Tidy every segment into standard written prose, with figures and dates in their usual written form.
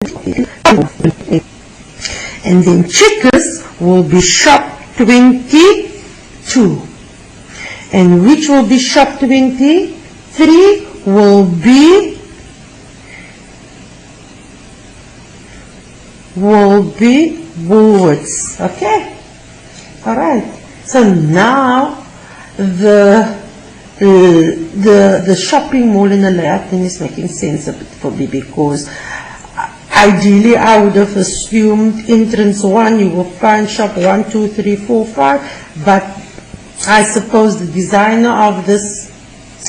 And then checkers will be shop 22. And which will be shop 23 will be Woolworths. Okay? Alright. So now the shopping mall and the layout thing is making sense a bit for me, because ideally I would have assumed entrance 1 you will find shop 1, 2, 3, 4, 5, but I suppose the designer of this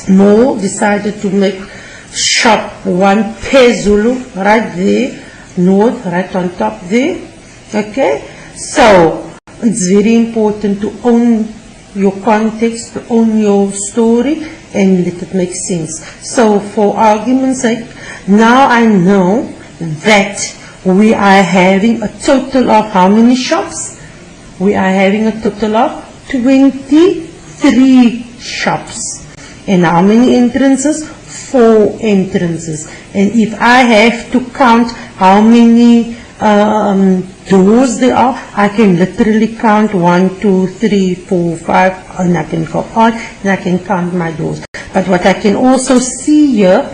mall decided to make shop 1 Zulu right there, north, right on top there. Okay, so it's very important to own your context, to own your story, and let it make sense. So for argument's sake, now I know that we are having a total of how many shops? We are having a total of 23 shops. And how many entrances? 4 entrances. And if I have to count how many doors there are, I can literally count 1, 2, 3, 4, 5, and I can go on and I can count my doors. But what I can also see here,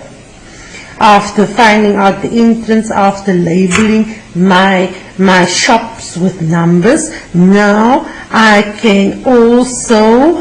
after finding out the entrance, after labeling my shops with numbers, now I can also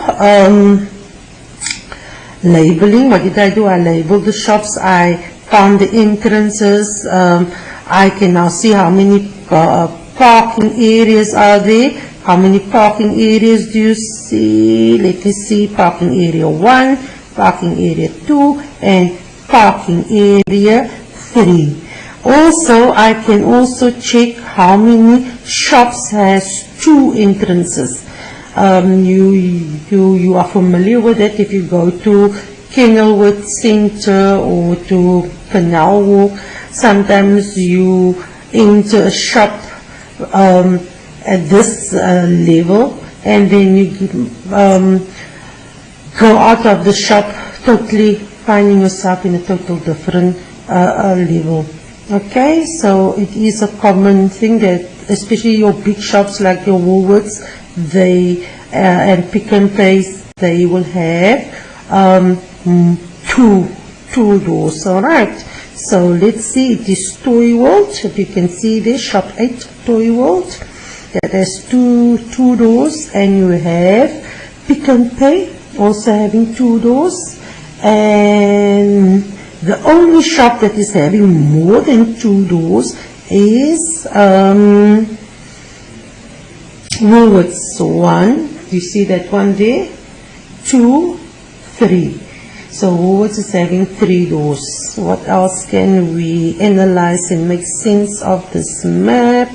labeling. What did I do? I labeled the shops, I found the entrances, I can now see how many parking areas are there. How many parking areas do you see? Let me see. Parking area 1, parking area 2, and parking area 3. Also, I can also check how many shops has 2 entrances. You are familiar with it if you go to Kenilworth Center or to Canal Walk. Sometimes you enter a shop at this level, and then you go out of the shop totally finding yourself in a total different level. Okay, so it is a common thing that especially your big shops like your Woolworths, they and Pick and Pay, they will have two doors. All right. So let's see. It is Toy World. If you can see there, shop 8 Toy World. That has two doors, and you have Pick and Pay also having 2 doors, and the only shop that is having more than 2 doors is Woolworths. 1, you see that one there, 2, 3. So Woolworths is having 3 doors. What else can we analyze and make sense of this map?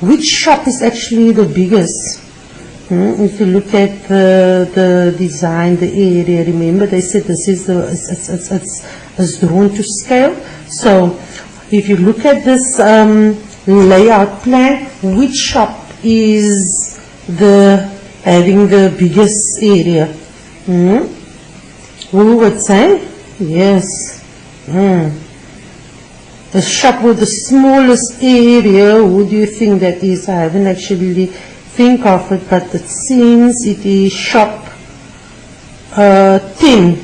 Which shop is actually the biggest? If you look at the design, the area, remember they said this is it's drawn to scale. So if you look at this layout plan, which shop is having the biggest area? Who would say? Yes. The shop with the smallest area, who do you think that is? I haven't actually think of it, but it seems it is shop 10.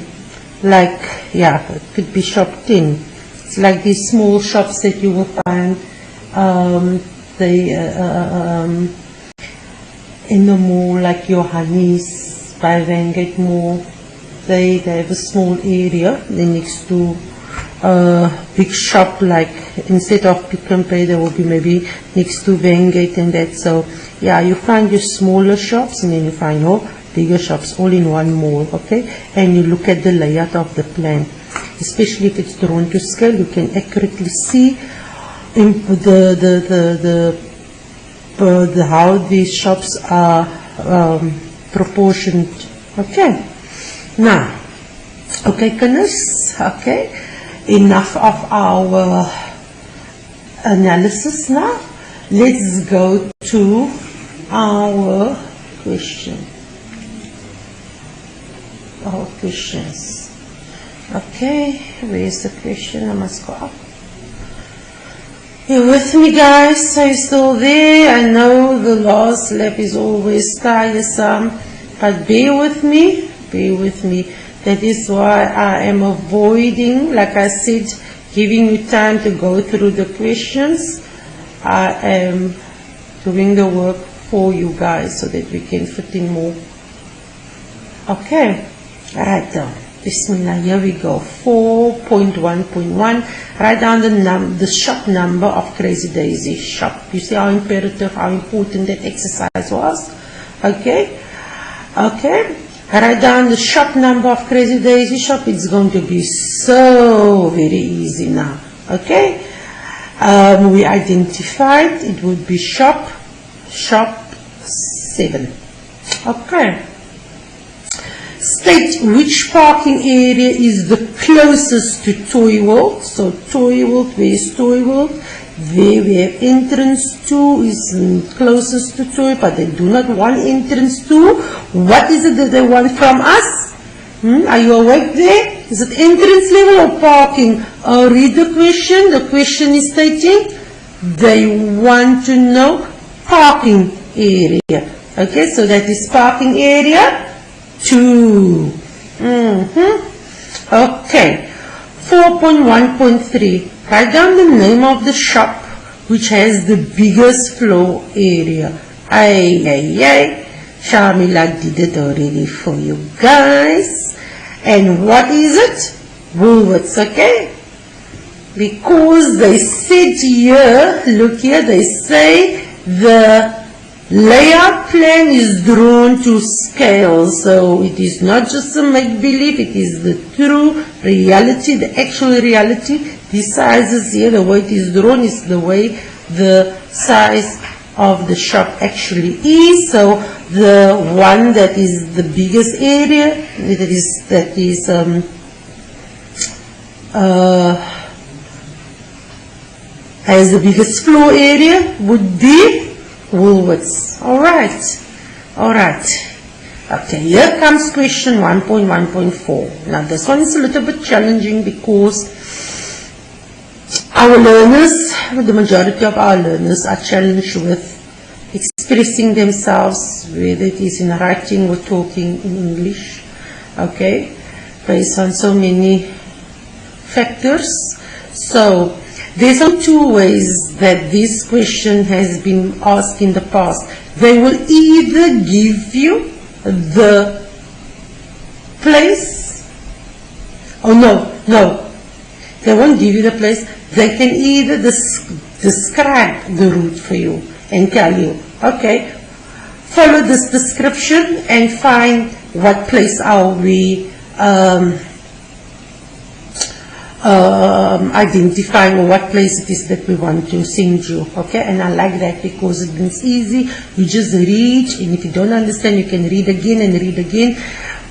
Like, yeah, it could be shop 10. It's like these small shops that you will find in the mall, like your Honey's by Vangate Mall. They have a small area next to a big shop, like instead of Pick and Pay there will be maybe next to Vangate and that. So yeah, you find your smaller shops and then you find your bigger shops all in one mall. Okay, and you look at the layout of the plan, especially if it's drawn to scale, you can accurately see in how these shops are proportioned. Okay, now, okay, kinders, okay, enough of our analysis now. Let's go to our question. Our questions. Okay, where's the question? I must go up. You with me, guys? Are you still there? I know the last lap is always tiresome, but bear with me. Bear with me. That is why I am avoiding, like I said, giving you time to go through the questions. I am doing the work for you guys so that we can fit in more. Okay, right down. Bismillah, here we go. 4.1.1. Write down the shop number of Crazy Daisy shop. You see how imperative, how important that exercise was? Okay, okay. Write down the shop number of Crazy Daisy shop. It's going to be so very easy now. Okay. We identified it would be shop 7. Okay. State which parking area is the closest to Toy World. So Toy World, where is Toy World? There we have entrance to is closest to Toy, but they do not want entrance to. What is it that they want from us? Are you awake there? Is it entrance level or parking? Read the question. The question is stating they want to know parking area. Okay, so that is parking area 2. Okay. 4.1.3. Write down the name of the shop which has the biggest floor area. Shaamilah did it already for you guys. And what is it? Woolworths, okay? Because they said here, look here, they say the layout plan is drawn to scale. So it is not just a make-believe, it is the true reality, the actual reality. These sizes here, the way it is drawn is the way the size of the shop actually is. So the one that is the biggest area, has the biggest floor area would be Woolworths. Alright. Okay, here comes question 1.1.4. Now this one is a little bit challenging because our learners, the majority of our learners are challenged with expressing themselves, whether it is in writing or talking in English, okay, based on so many factors. So there's some 2 ways that this question has been asked in the past. They will either give you the place, oh no, they won't give you the place. They can either describe the route for you and tell you, okay, follow this description and find what place are we identifying, or what place it is that we want to send you. Okay, and I like that because it's easy. You just read, and if you don't understand, you can read again and read again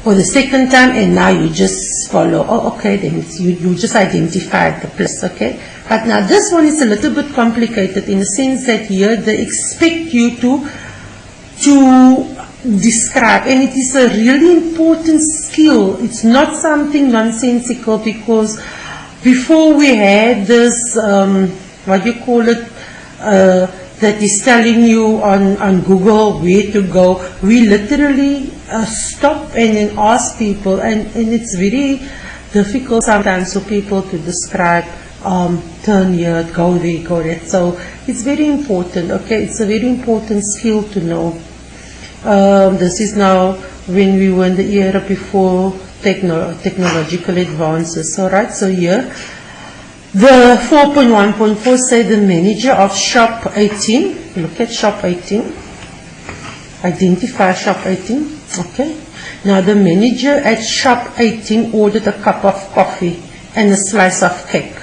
for the second time, and now you just follow. Oh, okay, then you just identified the place. Okay, but now this one is a little bit complicated in the sense that here they expect you to describe, and it is a really important skill. It's not something nonsensical, because before we had this, what you call it, that is telling you on Google where to go, we literally stop and then ask people, and it's very difficult sometimes for people to describe, turn here, go there, go there. So it's very important, okay, it's a very important skill to know. This is now when we were in the era before technological advances. Alright, so here the 4.1.4 say the manager of shop 18, look at shop 18, identify shop 18, okay. Now the manager at shop 18 ordered a cup of coffee and a slice of cake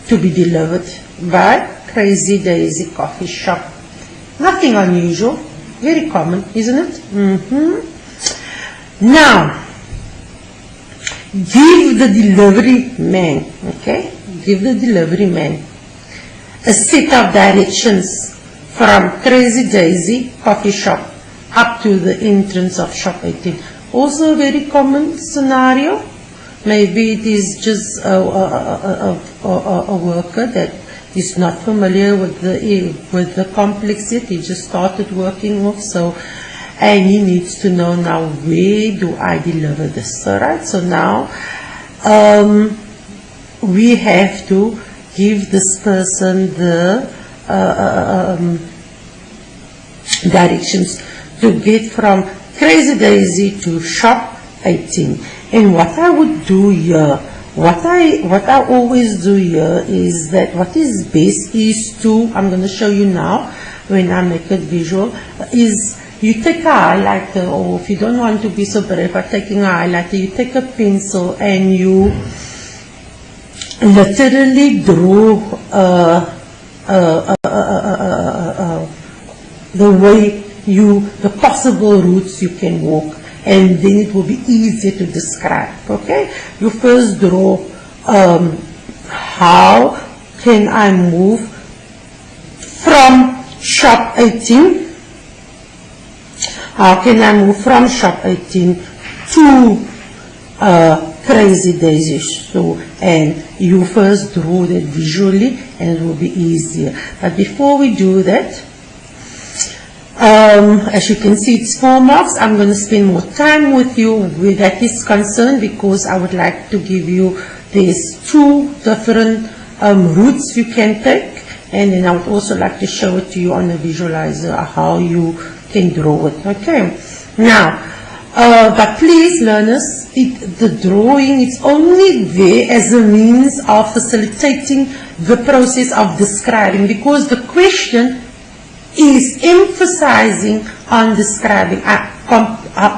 to be delivered by Crazy Daisy Coffee Shop. Nothing unusual, very common, isn't it? Now give the delivery man, okay, give the delivery man a set of directions from Crazy Daisy Coffee Shop up to the entrance of shop 18. Also a very common scenario. Maybe it is just a worker that is not familiar with the complex yet. He just started working off, so, and he needs to know now, where do I deliver this? All right, so now we have to give this person the directions to get from Crazy Daisy to shop 18. And what I would do here, what I always do here is that what is best is to, I'm going to show you now when I make it visual, is you take a highlighter, or if you don't want to be so brave at taking a highlighter, you take a pencil and you literally draw the possible routes you can walk, and then it will be easier to describe. Okay, you first draw how can I move from shop 18, how can I move from shop 18 to Crazy Daisy store, and you first draw that visually and it will be easier. But before we do that, as you can see, it's 4 marks. I'm going to spend more time with you where that is concerned, because I would like to give you, there's 2 different routes you can take, and then I would also like to show it to you on the visualizer how you can draw it. Okay, now but please learners, the drawing is only there as a means of facilitating the process of describing, because the question is emphasizing on describing. I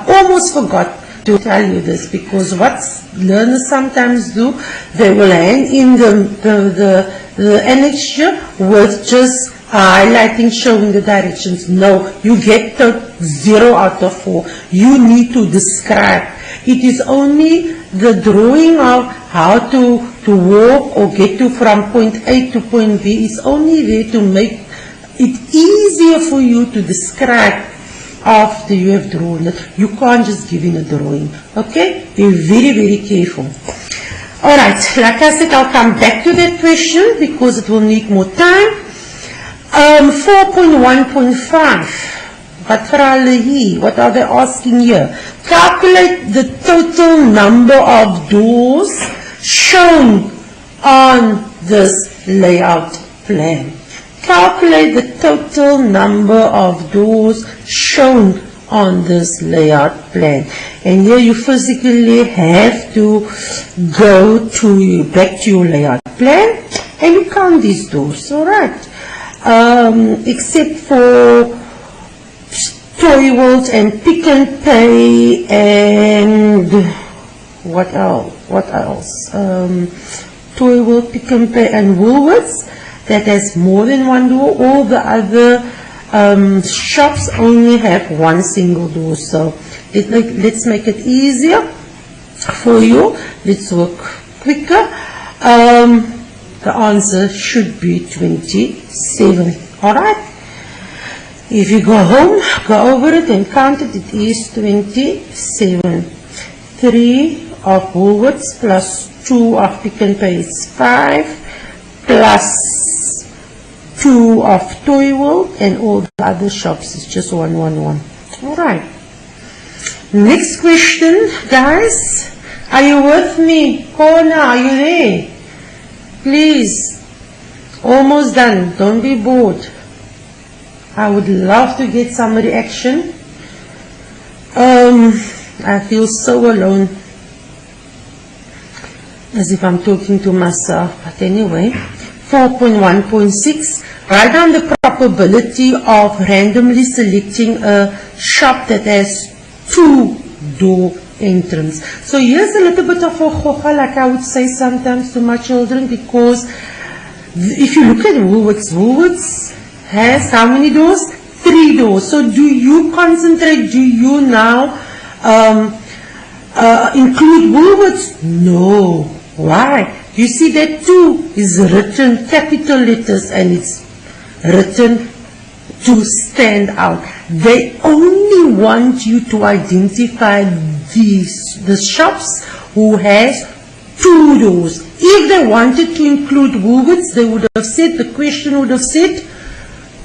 almost forgot to tell you this, because what learners sometimes do, they will hang in the annexure with just highlighting, showing the directions. No, you get the 0 out of 4. You need to describe. It is only the drawing of how to walk or get to from point A to point B is only there to make it easier for you to describe after you have drawn it. You can't just give in a drawing. Okay? Be very, very careful. Alright, like I said, I'll come back to that question because it will need more time. 4.1.5. What are they asking here? Calculate the total number of doors shown on this layout plan. Calculate the total number of doors shown on this layout plan. And here you physically have to go back to your layout plan and you count these doors, alright? Except for Toy World and Pick and Pay and what else? Toy World, Pick and Pay and Woolworths, that has more than one door. All the other shops only have one single door. So let's make it easier for you. Let's work quicker. The answer should be 27. Alright? If you go home, go over it and count it. It is 27. 3 of Woolworths plus 2 of Pick and Pay is 5. Plus 2 of Toy World, and all the other shops is just 1, 1, 1. Alright. Next question, guys. Are you with me? Kona, are you there? Please. Almost done. Don't be bored. I would love to get some reaction. I feel so alone, as if I'm talking to myself. But anyway, 4.1.6, write down the probability of randomly selecting a shop that has 2 door entrance. So here's a little bit of a khocha, like I would say sometimes to my children, because if you look at Woolworths has how many doors? 3 doors. So do you concentrate? Do you now include Woolworths? No. Why? You see that 2 is written capital letters and it's written to stand out. They only want you to identify the shops who has 2 doors. If they wanted to include Woolworths, they would have said, the question would have said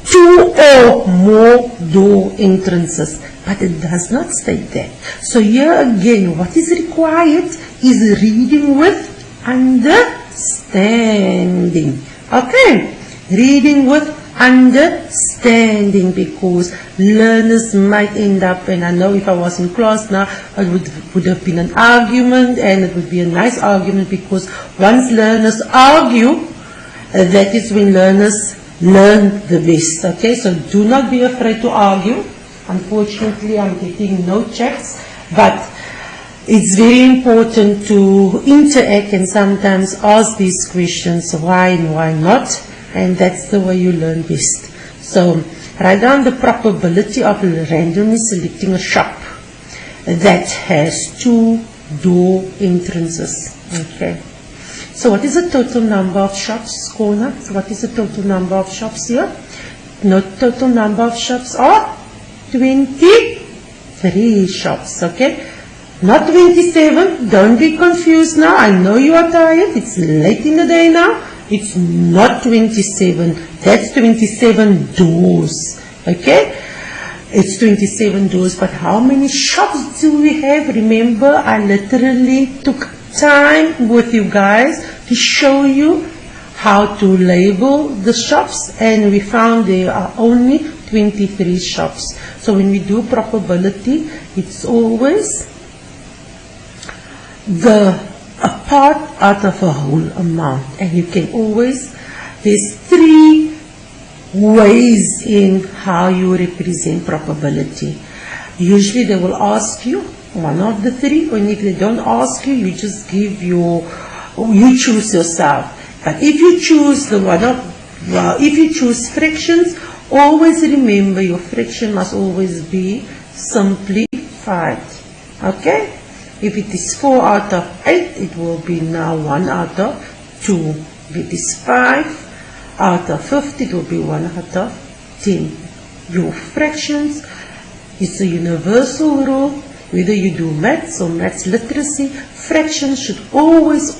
2 or more door entrances. But it does not state that. So here again, what is required is reading with understanding. Okay, reading with understanding, because learners might end up, and I know if I was in class now, it would have been an argument, and it would be a nice argument, because once learners argue, that is when learners learn the best. Okay, so do not be afraid to argue. Unfortunately, I'm getting no chats, but it's very important to interact and sometimes ask these questions, why and why not, and that's the way you learn best. So write down the probability of randomly selecting a shop that has 2 door entrances. Okay. So what is the total number of shops, Corner? So what is the total number of shops here? No, total number of shops are 23 shops, okay? Not 27, don't be confused now. I know you are tired, it's late in the day now. It's not 27, that's 27 doors, okay? It's 27 doors, but how many shops do we have? Remember, I literally took time with you guys to show you how to label the shops, and we found there are only 23 shops. So when we do probability, it's always a part out of a whole amount, and you can always, there's 3 ways in how you represent probability. Usually they will ask you one of the 3, and if they don't ask you, you just give you choose yourself. But if you choose the one of, if you choose fractions, always remember your fraction must always be simplified. Okay? If it is 4 out of 8, it will be now 1 out of 2. If it is 5 out of 50, it will be 1 out of 10. Your fractions is a universal rule. Whether you do maths or maths literacy, fractions should always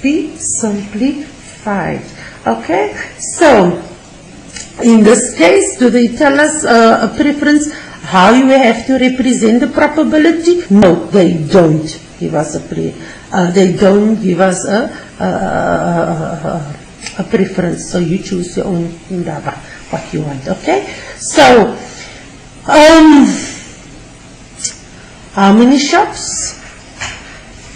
be simplified. Okay? So, in this case, do they tell us a preference how you have to represent the probability? No, they don't give us a preference. So you choose your own indaba, what you want. Okay? So, how many shops?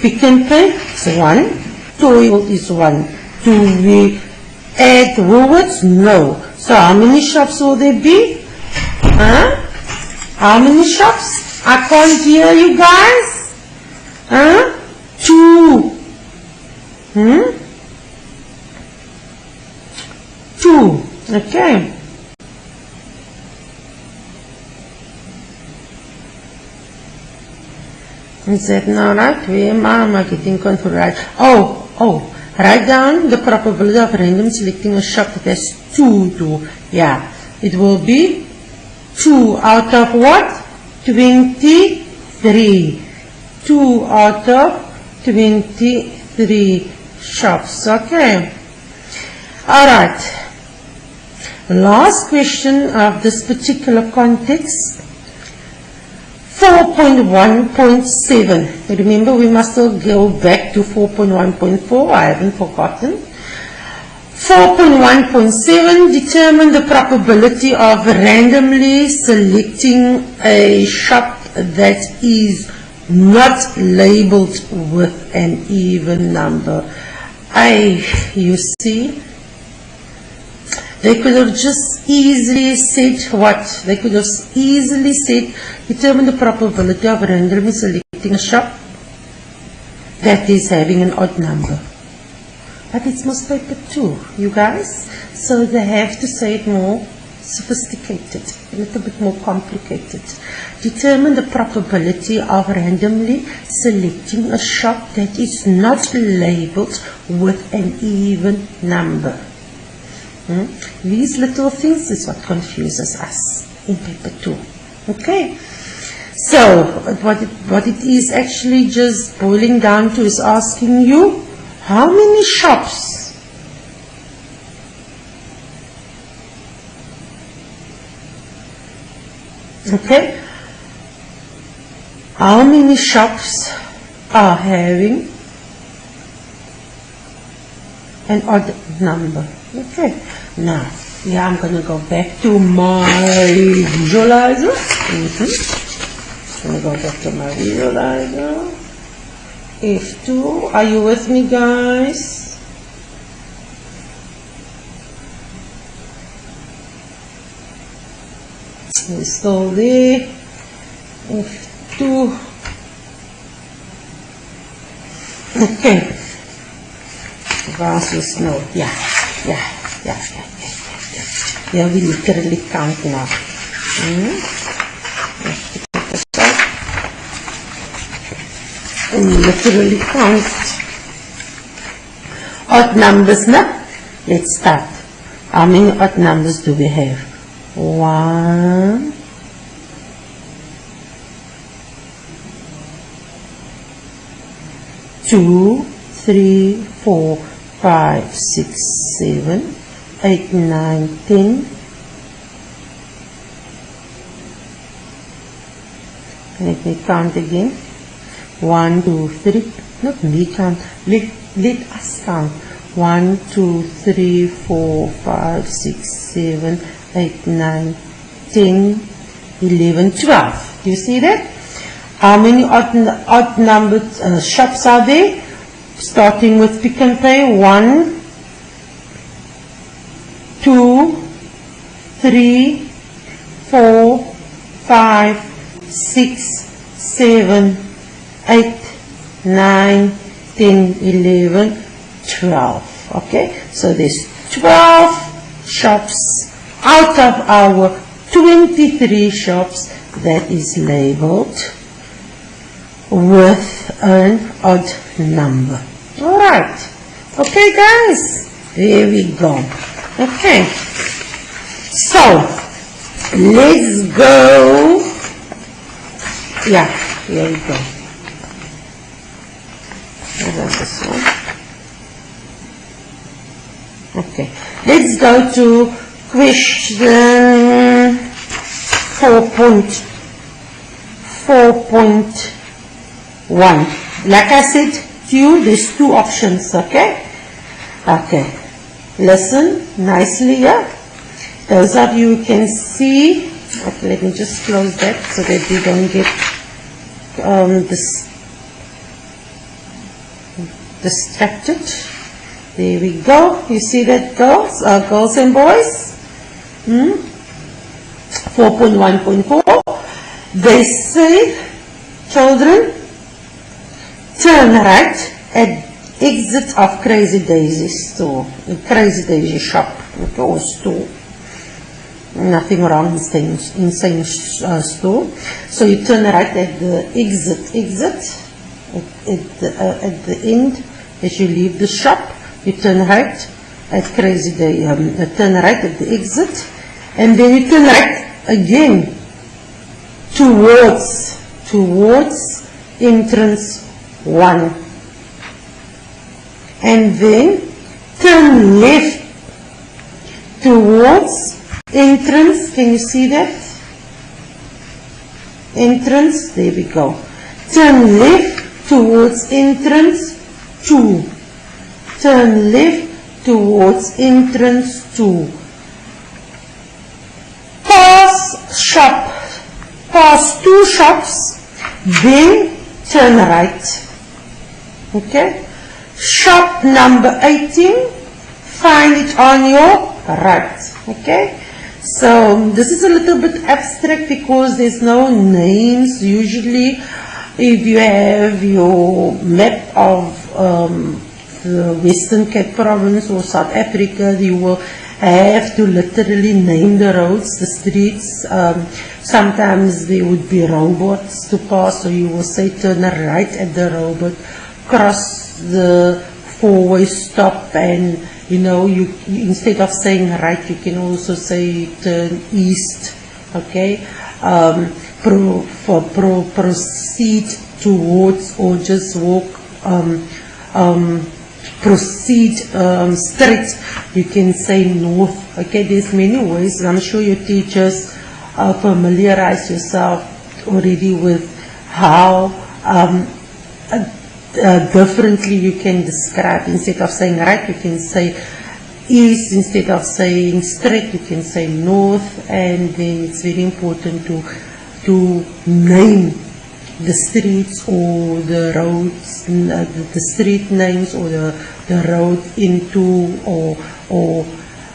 Pick and Pay is 1. Toilet is 1. Do we add Woolworths? No. So how many shops will there be? Huh? How many shops? I can't hear you guys. Huh? 2. 2. Okay. Is that now right? Where am I getting confused? Right. Oh. Write down the probability of random selecting a shop that has 2 doors. Yeah. It will be 2 out of what? 23. 2 out of 23 shops. Okay. Alright. Last question of this particular context. 4.1.7. Remember, we must still go back to 4.1.4. I haven't forgotten. 4.1.7, determine the probability of randomly selecting a shop that is not labeled with an even number. You see, they could have just easily said what? They could have easily said, determine the probability of randomly selecting a shop that is having an odd number. But it's most paper 2, you guys. So they have to say it more sophisticated, a little bit more complicated. Determine the probability of randomly selecting a shop that is not labeled with an even number. These little things is what confuses us in paper 2. Okay. So what it is actually just boiling down to is asking you, how many shops? Okay. How many shops are having an odd number? Okay. Now, yeah, I'm going to go back to my visualizer. I'm going to go back to my visualizer. F2. Are you with me, guys? We're still there. F2. Okay. Versus no. Yeah. Yeah, we literally count now. We literally count odd numbers now. Let's start. How many odd numbers do we have? 1, 2, 3, 4, 5, 6, 7, 8, 9, 10. Let me count again. 1, 2, 3. Not me count. Let us count. 1, 2, 3, 4, 5, 6, 7, 8, 9, 10, 11, 12. Do you see that? How many odd numbered shops are there? Starting with Pick n Pay. 1, 2, 3, 4, 5, 6, 7, 8, 9, 10, 11, 12. Okay, so there's 12 shops out of our 23 shops that is labeled with an odd number. Alright, okay guys, there we go. Okay, so let's go. Yeah, here we go. This one. Okay, let's go to question 4.1. Like I said to you, there's two options, okay? Okay, listen nicely here. Those of you who can see, okay, let me just close that so that you don't get distracted. There we go. You see that, girls and boys? 4.1.4. They say, children, turn right at exit of Crazy Daisy store, Crazy Daisy shop, or store. Nothing wrong in same store. So you turn right at the exit at the end as you leave the shop. You turn right at Crazy Day, turn right at the exit, and then you turn right again towards entrance 1, and then turn left towards entrance. Can you see that? Entrance, there we go. Turn left towards entrance 2. Turn left towards entrance 2. Pass 2 shops, then turn right. Okay? Shop number 18, find it on your right. Okay? So this is a little bit abstract because there's no names. Usually if you have your map of the Western Cape Province or South Africa, you will have to literally name the roads, the streets. Sometimes there would be robots to pass, so you will say turn right at the robot, cross the 4-way stop, and you instead of saying right, you can also say turn east. Okay, proceed towards, or just walk, proceed straight, you can say north. Okay, there's many ways, and I'm sure your teachers familiarize yourself already with how differently you can describe. Instead of saying right, you can say east. Instead of saying straight, you can say north. And then it's very important to name the streets or the roads, the street names or the road into or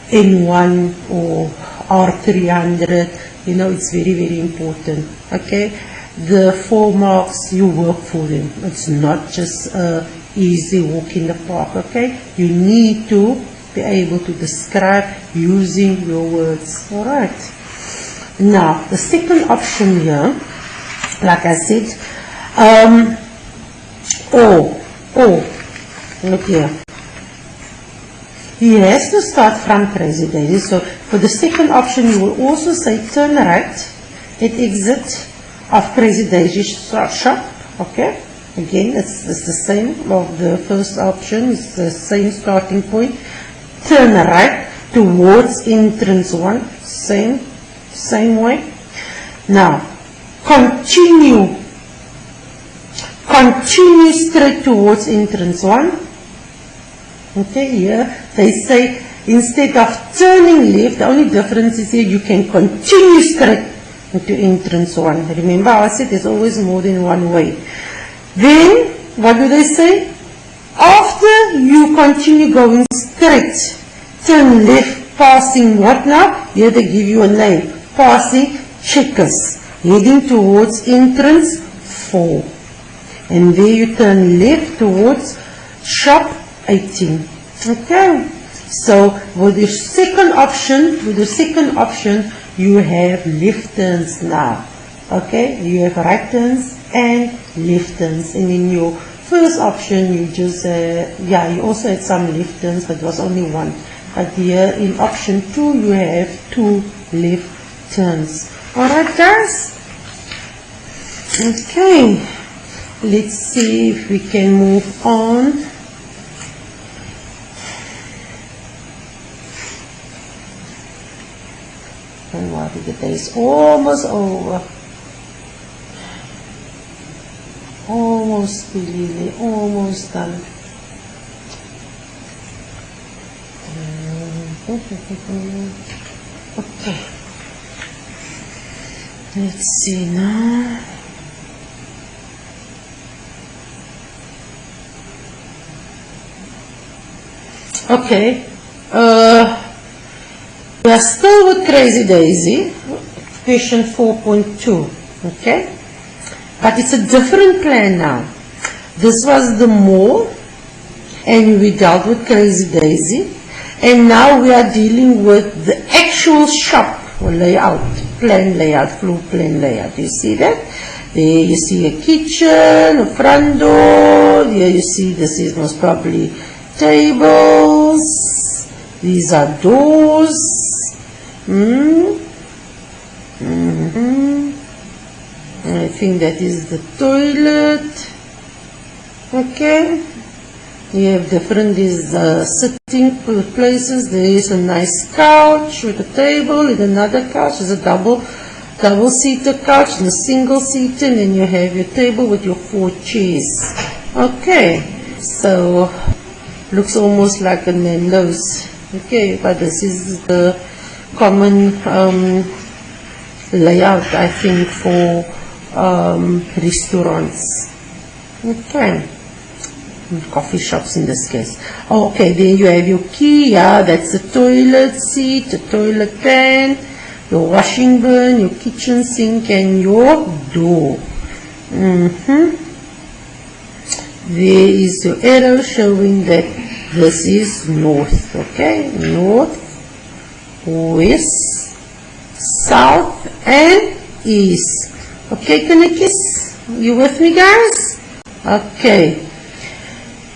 N1 or R300. You know, it's very, very important. Okay, the 4 marks, you work for them. It's not just easy walk in the park. Okay, you need to be able to describe using your words. All right. Now, the second option here, like I said, look here. He has to start from Crazy Daisy. So for the second option, you will also say turn right at exit of Crazy Daisy shop. Okay. Again, it's the same of the first option. It's the same starting point. Turn right towards entrance 1. Same way. Now, continue straight towards entrance 1. Okay, here they say instead of turning left, the only difference is here you can continue straight into entrance 1. Remember, I said there's always more than one way. Then, what do they say? After you continue going straight, turn left, passing what now? Here they give you a name. Passing Checkers, heading towards entrance 4. And there you turn left towards shop 18. Okay. So with the second option, you have left turns now. Okay. You have right turns and left turns. And in your first option, you just you also had some left turns, but it was only one. But here in option 2, you have 2 left turns. Alright guys? Okay. Let's see if we can move on. And what the day is almost over. Almost, really, almost done. Okay. Let's see now. Okay. We are still with Crazy Daisy. Question 4.2. Okay. But it's a different plan now. This was the mall, and we dealt with Crazy Daisy. And now we are dealing with the actual shop or layout, plan layout, floor plan layout. You see that? There you see a kitchen, a front door. Here you see this is most probably tables. These are doors. I think that is the toilet. Okay. You have different sitting places. There is a nice couch with a table and another couch. There's a double-seater couch and a single-seater, and then you have your table with your 4 chairs. Okay, so looks almost like a Nando's. Okay, but this is the common layout, I think, for restaurants. Okay. Coffee shops in this case. Okay, then you have your key. Yeah, that's the toilet seat, the toilet pan, your washing bin, your kitchen sink, and your door. There is your arrow showing that this is north. Okay, north, west, south, and east. Okay, Kanikis, you with me, guys? Okay.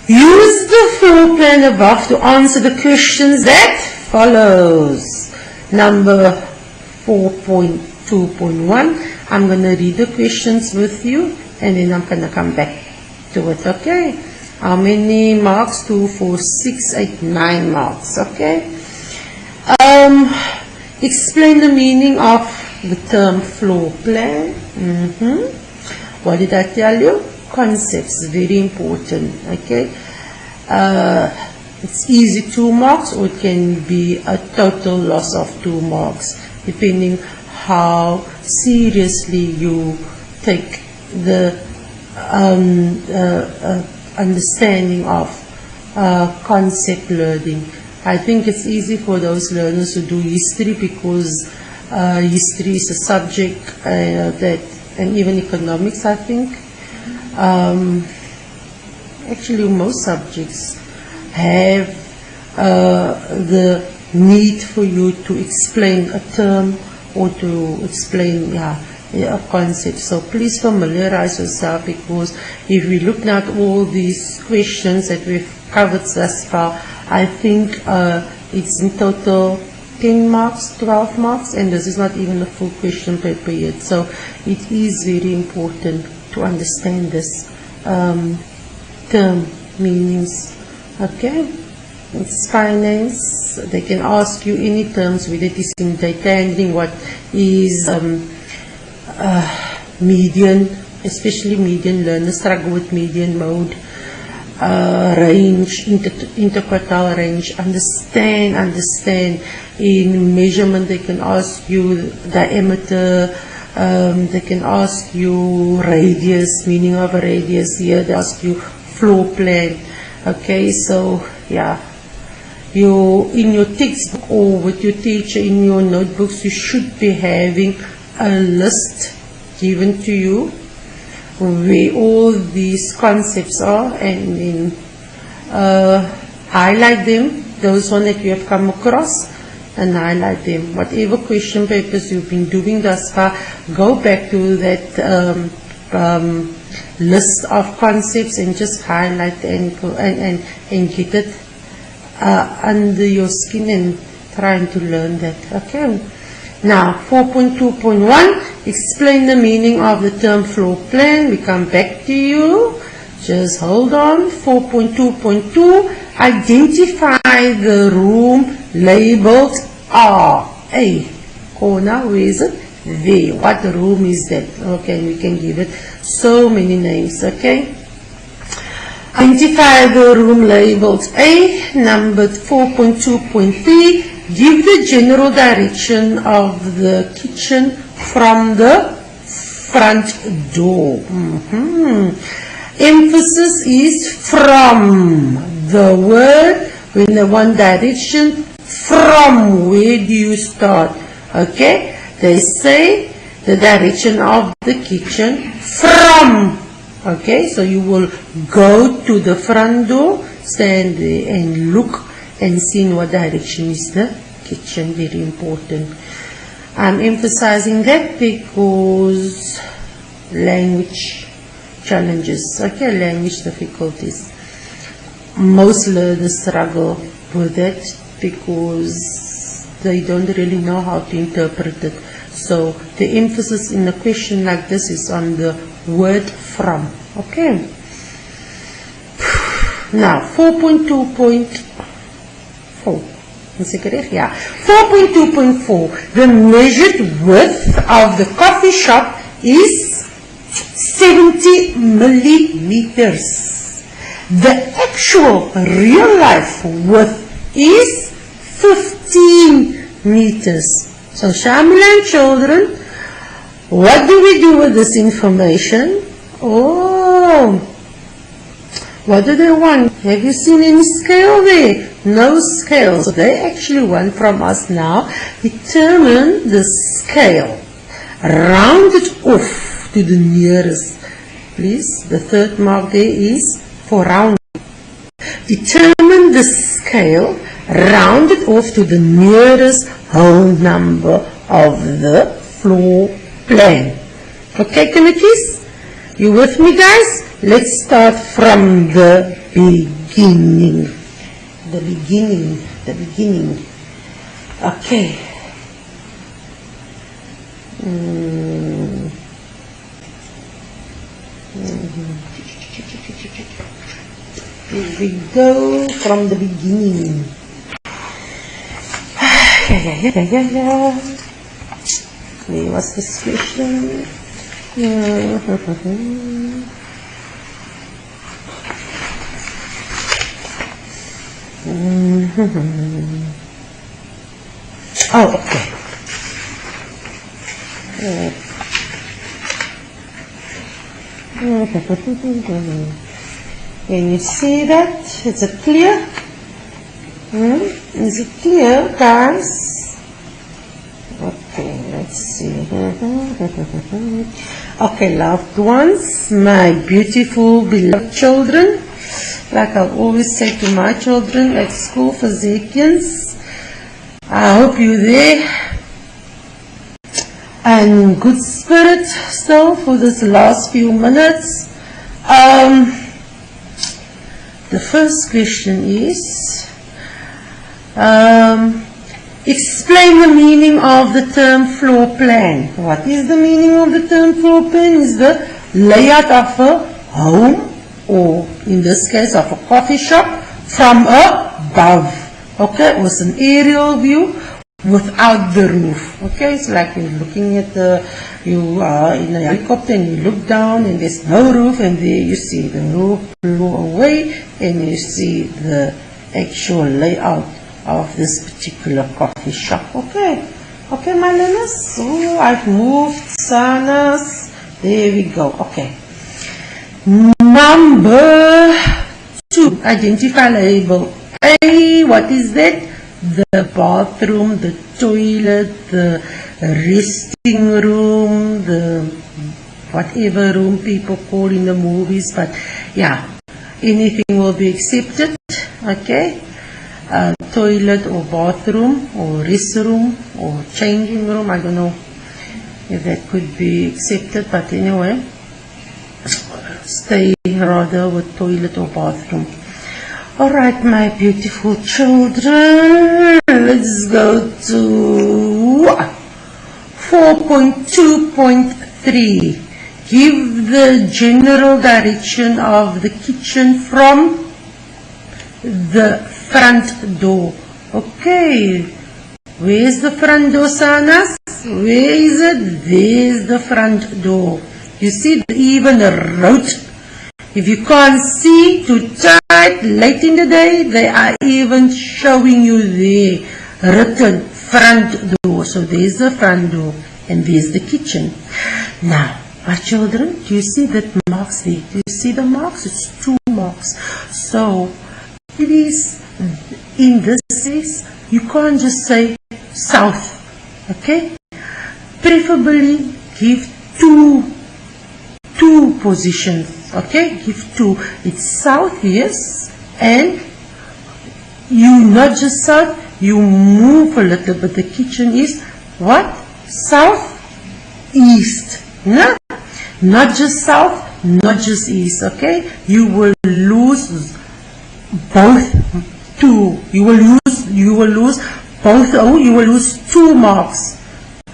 Use the floor plan above to answer the questions that follows. Number 4.3. 2.1. I'm going to read the questions with you and then I'm going to come back to it, okay? How many marks? 2, 4, 6, 8, 9 marks, okay? Explain the meaning of the term floor plan. What did I tell you? Concepts, very important, okay? It's easy 2 marks or it can be a total loss of 2 marks, depending how seriously you take the understanding of concept learning. I think it's easy for those learners who do history because history is a subject that, and even economics, I think. Actually, most subjects have the need for you to explain a term or to explain a concept. So please familiarize yourself, because if we look at all these questions that we've covered thus far, I think it's in total 10 marks, 12 marks, and this is not even a full question paper yet. So it is very important to understand this term meanings, okay? It's finance. They can ask you any terms, whether it is in data handling, what is median, especially median. Learners struggle with median, mode, range, interquartile range. Understand. In measurement, they can ask you diameter. They can ask you radius, meaning of a radius. Here they ask you floor plan. Okay, so yeah, in your textbook or with your teacher in your notebooks, you should be having a list given to you where all these concepts are, and then highlight them, those ones that you have come across, and highlight them. Whatever question papers you've been doing thus far, go back to that list of concepts and just highlight and get it under your skin and trying to learn that. Okay. Now 4.2.1, explain the meaning of the term floor plan. We come back to you. Just hold on. 4.2.2, identify the room labeled R. A corner, where is it? There. What room is that? Okay, we can give it so many names, okay? Identify the room labeled A. Number 4.2.3, give the general direction of the kitchen from the front door. Emphasis is from. The word, when the one direction, from. Where do you start? Okay? They say the direction of the kitchen from. Okay, so you will go to the front door, stand there and look and see in what direction is the kitchen. Very important. I'm emphasizing that because language challenges, okay, language difficulties. Most learners struggle with that because they don't really know how to interpret it. So the emphasis in a question like this is on the word from. Okay. Now 4.2.4. Is it correct? Yeah. 4.2.4. The measured width of the coffee shop is 70 millimeters. The actual real life width is 15 meters. So Shaamilah and children, what do we do with this information? Oh, what do they want? Have you seen any scale there? No scale. So they actually want from us now, determine the scale. Round it off to the nearest. Please, the third mark there is for round. Determine the scale, round it off to the nearest whole number of the floor plan. Okay, committees? You with me, guys? Let's start from the beginning. The beginning. Okay. Here we go from the beginning. Yeah. Where was this question? Oh, okay. Can you see that? Is it clear? Is it clear, guys? Okay, let's see. Okay, loved ones, my beautiful beloved children, like I always say to my children at school, Physikians, I hope you're there and in good spirit still for this last few minutes. The first question is, explain the meaning of the term floor plan. What is the meaning of the term floor plan? Is the layout of a home, or in this case of a coffee shop, from above. Okay, it was an aerial view without the roof. Okay, it's like you're looking at you are in a helicopter and you look down and there's no roof, and there you see the roof blew away and you see the actual layout of this particular coffee shop. Okay, my learners. So I've moved Sanas. There we go. Okay. Number 2, identify label A. What is that? The bathroom, the toilet, the resting room, the whatever room people call in the movies, but yeah, anything will be accepted. Okay, toilet or bathroom or restroom or changing room, I don't know if that could be accepted, but anyway, stay rather with toilet or bathroom. Alright, my beautiful children, let's go to 4.2.3. Give the general direction of the kitchen from the front door. Okay, where's the front door, Sanas? Where is it? There's the front door. You see, they even wrote. If you can't see too tight late in the day, they are even showing you there written front door. So there's the front door and there's the kitchen. Now, my children, do you see that marks there? Do you see the marks? It's 2 marks. So please, in this case, you can't just say south. Okay? Preferably give two positions. Okay, give 2. It's south, yes, and you not just south, you move a little bit. The kitchen is what? South, east. No? Not just south, not just east. Okay, you will lose both 2. You will lose both. Oh, you will lose 2 marks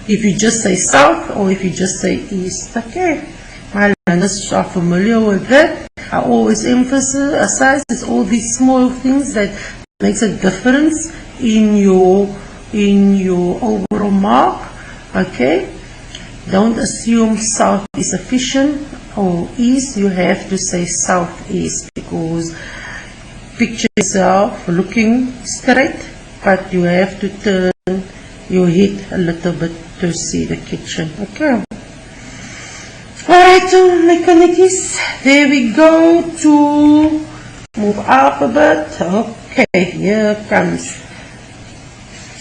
if you just say south or if you just say east. Okay. My learners are familiar with that. I always emphasize it's all these small things that makes a difference in your overall mark. Okay, don't assume south is sufficient or east. You have to say southeast, because picture yourself looking straight, but you have to turn your head a little bit to see the kitchen. Okay. Alright, mechanics, there we go. To move up a bit. Okay, here comes.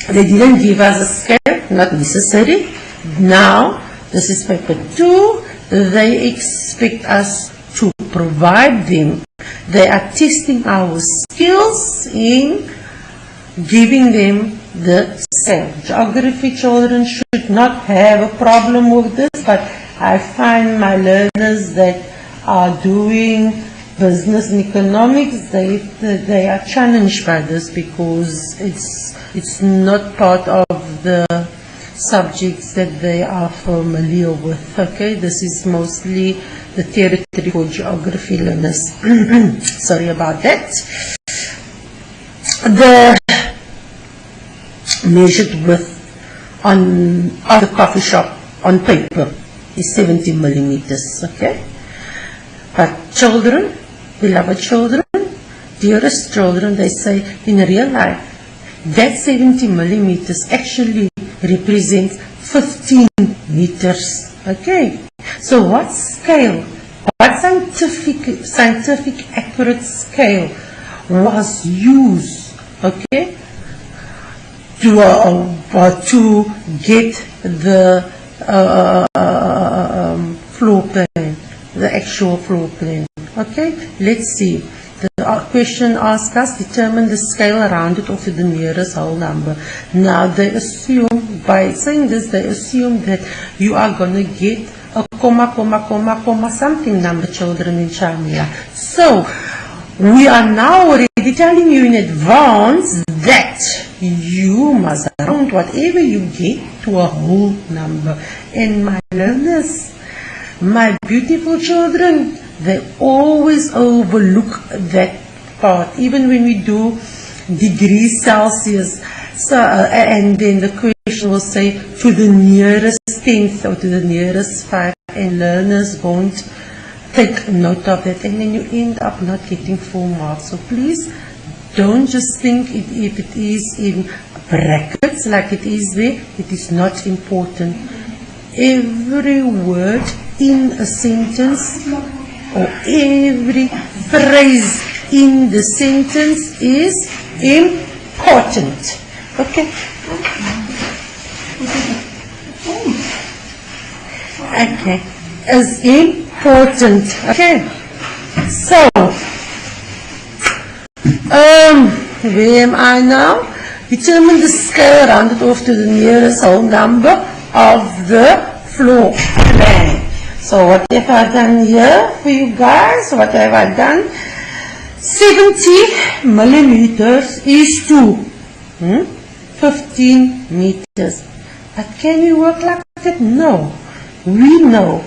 They didn't give us a scale, not necessary. Now, this is paper 2. They expect us to provide them. They are testing our skills in giving them the scale. Geography children should not have a problem with this, but I find my learners that are doing business and economics, they are challenged by this, because it's not part of the subjects that they are familiar with. Okay, this is mostly the territory for geography learners. Sorry about that. The measured width of the coffee shop on paper is 70 millimeters. Okay, but children, beloved children, dearest children, they say in real life that 70 millimeters actually represents 15 meters. Okay, so what scale, what scientific accurate scale was used, okay, to get the floor plan, the actual floor plan? Okay, let's see. The question asks us, determine the scale rounded off to the nearest whole number. Now they assume, by saying this, they assume that you are going to get a comma, something number, children in Shaamilah. So, we are now already telling you in advance that you must round whatever you get to a whole number. And my learners, my beautiful children, they always overlook that part, even when we do degrees Celsius. So, and then the question will say to the nearest tenth or to the nearest 5, and learners won't take note of that, and then you end up not getting full marks. So please don't just think if it is in brackets like it is there, it is not important. Every word in a sentence or every phrase in the sentence is important. Okay? Okay. Is important. Okay. So, where am I now? Determine the scale rounded off to the nearest whole number of the floor plan. So what have I done here for you guys? What have I done? 70 millimeters is to 15 meters. But can we work like that? No. We know.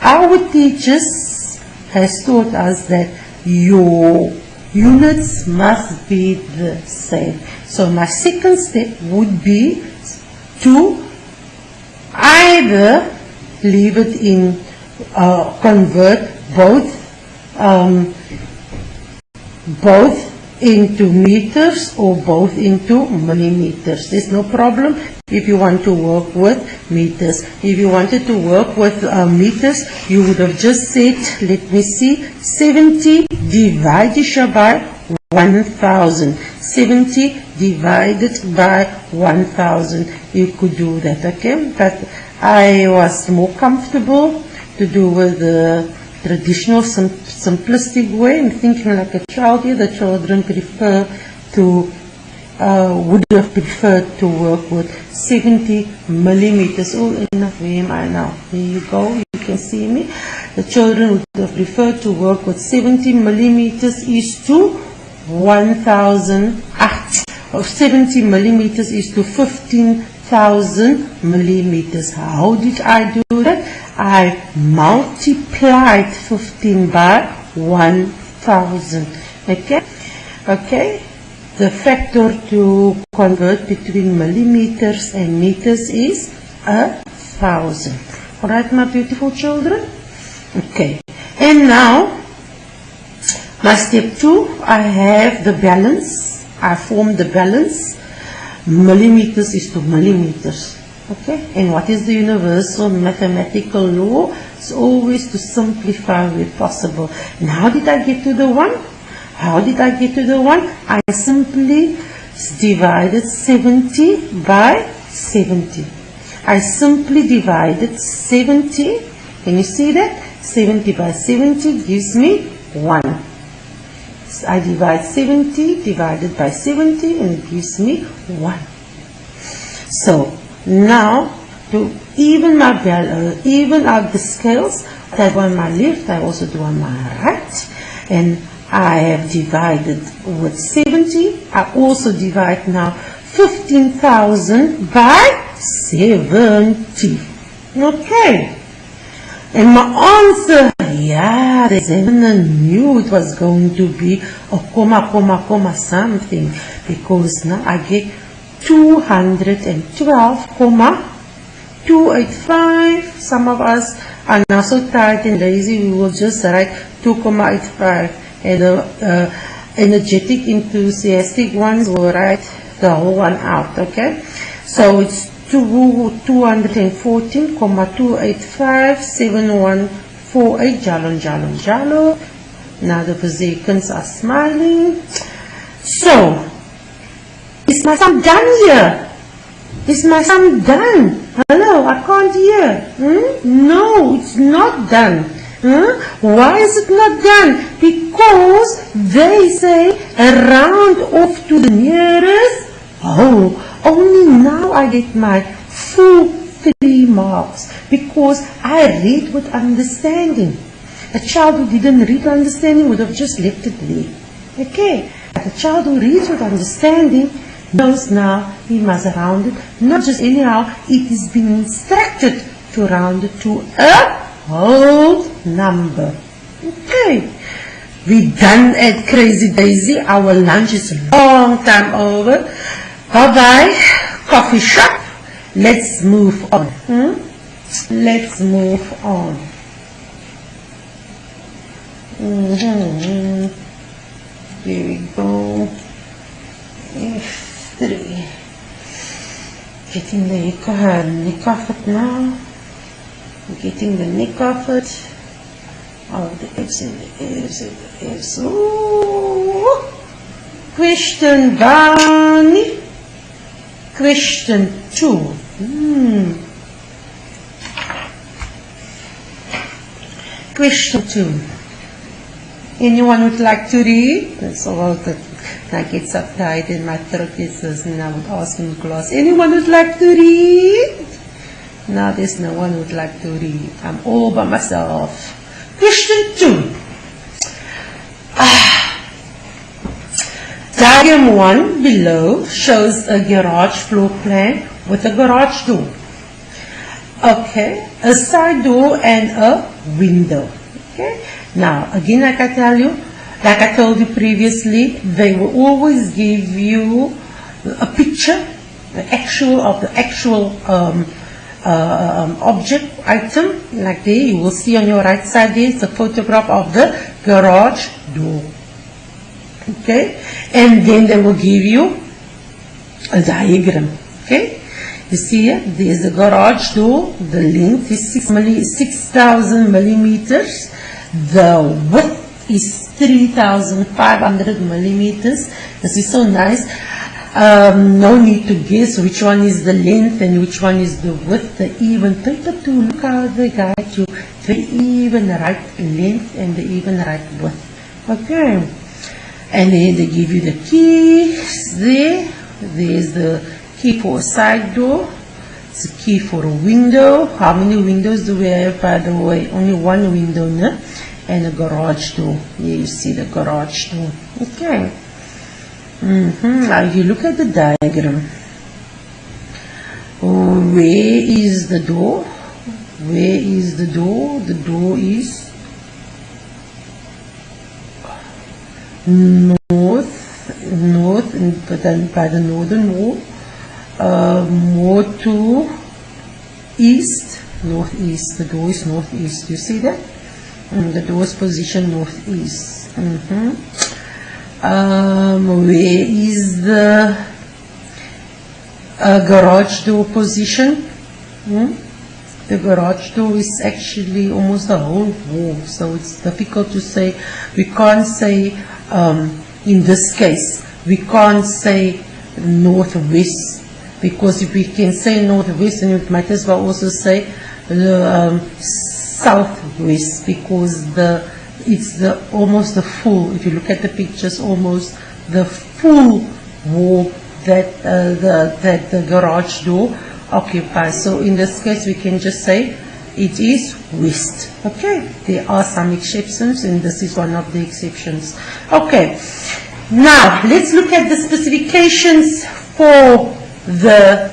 Our teachers has taught us that your units must be the same. So my second step would be to either leave it in, convert both into meters or both into millimeters. There's no problem if you want to work with meters. If you wanted to work with meters, you would have just said, let me see, 70 divided by 1000. 70 divided by 1000. You could do that, okay? But I was more comfortable to do with the traditional simplistic way. I'm thinking like a child here. The children prefer to, would have preferred to work with 70 millimeters. Oh, enough. Where am I now? There you go. You can see me. The children would have preferred to work with 70 millimeters is to 1000. 70 millimeters is to 15,000 millimeters. How did I do that? I multiplied 15 by 1000. Okay? Okay? The factor to convert between millimeters and meters is 1000. Alright, my beautiful children? Okay. And now, my step 2, I have the balance. I form the balance. Millimeters is to millimeters. Okay, and what is the universal mathematical law? It's always to simplify where possible. And how did I get to the 1? How did I get to the 1? I simply divided 70 by 70. I simply divided 70. Can you see that? 70 by 70 gives me 1. So I divide 70 divided by 70 and it gives me 1. So now, to even out the scales that I do on my left, I also do on my right. And I have divided with 70. I also divide now 15,000 by 70. Okay. And my answer, yeah, the examiner knew it was going to be a comma something, because now I get 212,285. Some of us are now so tired and lazy, we will just write 2,85. And the energetic, enthusiastic ones will write the whole one out, okay? So it's 214,285,7148, jalo. Now the physicians are smiling. So, is my sum done here? Is my sum done? Hello, I can't hear. No, it's not done. Why is it not done? Because they say round off to the nearest whole. Only now I get my full 3 marks, because I read with understanding. A child who didn't read with understanding would have just left it there. Okay, but a child who reads with understanding knows now he must round it, not just anyhow, it is being instructed to round it to a whole number. Okay, we done at Crazy Daisy. Our lunch is a long time over. Bye-bye, coffee shop. Let's move on. Let's move on. Here we go. F3. Getting the neck of it now. Getting the neck of it. Oh, the F's and the F's and the F's. Ooh. Question 1. Question 2. Question 2. Anyone would like to read? That's all that I get so tired and my throat is and I would ask in class. Anyone would like to read? Now there's no one who would like to read. I'm all by myself. Question 2. Diagram 1 below shows a garage floor plan with a garage door. Okay, a side door and a window. Okay, now again, like I told you previously, they will always give you a picture, the actual object item. Like there, you will see on your right side there is a photograph of the garage door. Okay, and then they will give you a diagram. Okay, you see here, there's a garage door. The length is 6,000 millimeters. The width is 3,500 millimeters. This is so nice. No need to guess which one is the length and which one is the width. The even paper to look how they guide you. The even right length and the even right width. Okay. And then they give you the keys there. There's the key for a side door. It's a key for a window. How many windows do we have, by the way? Only one window, no? And a garage door. Here you see the garage door. Okay. Now if you look at the diagram, where is the door? Where is the door? The door is north, but then by the northern wall, more to east, northeast. The door is northeast. You see that? The door is positioned northeast. Where is the garage door position? The garage door is actually almost the whole wall, so it's difficult to say. We can't say, in this case, we can't say northwest, because if we can say northwest, then we might as well also say southwest, because it's almost the full, if you look at the pictures, almost the full wall that the garage door occupies. So in this case we can just say it is west. Okay, there are some exceptions and this is one of the exceptions. Okay, now let's look at the specifications for the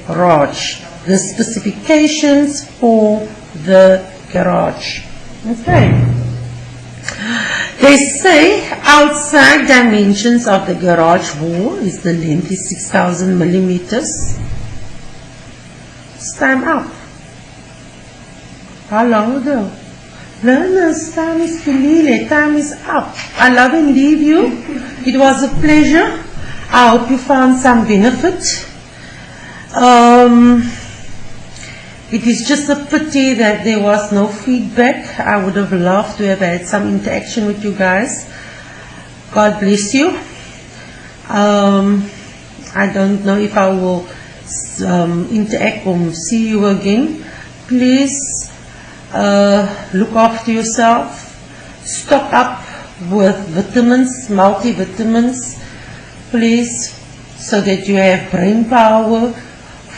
garage. The specifications for the garage. Okay. They say outside dimensions of the garage wall is the length is 6,000 millimeters. It's time up. How long ago? Learners, time is finile, time is up. I love and leave you. It was a pleasure. I hope you found some benefit. It is just a pity that there was no feedback. I would have loved to have had some interaction with you guys. God bless you. I don't know if I will interact or see you again. Please look after yourself. Stock up with vitamins, multivitamins, please, so that you have brain power,